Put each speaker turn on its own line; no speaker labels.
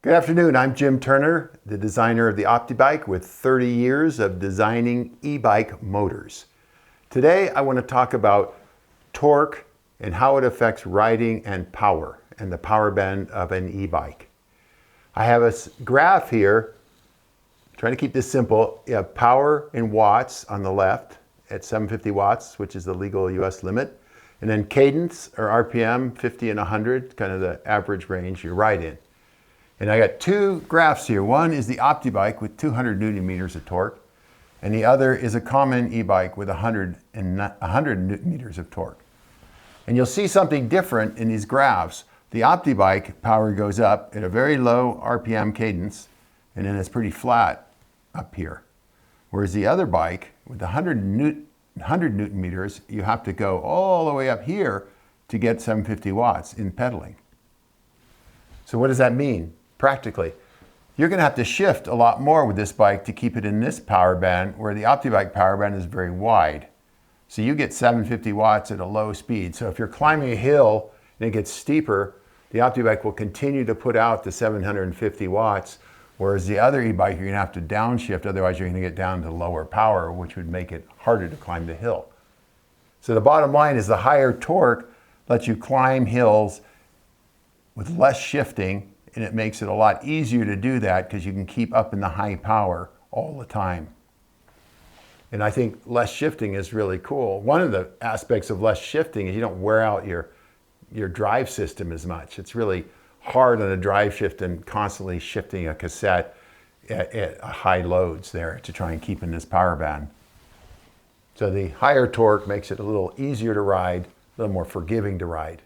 Good afternoon, I'm Jim Turner, the designer of the OptiBike with 30 years of designing e-bike motors. Today I want to talk about torque and how it affects riding and power and the power band of an e-bike. I have a graph here, trying to keep this simple. You have power in watts on the left at 750 watts, which is the legal US limit, and then cadence or RPM, 50 and 100, kind of the average range you ride in. And I got two graphs here. One is the OptiBike with 200 Newton meters of torque, and the other is a common e-bike with 100 Newton meters of torque. And you'll see something different in these graphs. The OptiBike power goes up at a very low RPM cadence, and then it's pretty flat up here. Whereas the other bike with 100 Newton meters, you have to go all the way up here to get 750 watts in pedaling. So what does that mean? Practically, you're going to have to shift a lot more with this bike to keep it in this power band, where the OptiBike power band is very wide. So you get 750 watts at a low speed. So if you're climbing a hill and it gets steeper, the OptiBike will continue to put out the 750 watts, whereas the other e-bike you're going to have to downshift, otherwise you're going to get down to lower power, which would make it harder to climb the hill. So the bottom line is the higher torque lets you climb hills with less shifting, and it makes it a lot easier to do that because you can keep up in the high power all the time. And I think less shifting is really cool. One of the aspects of less shifting is you don't wear out your drive system as much. It's really hard on a drive shift and constantly shifting a cassette at high loads there to try and keep in this power band. So the higher torque makes it a little easier to ride, a little more forgiving to ride.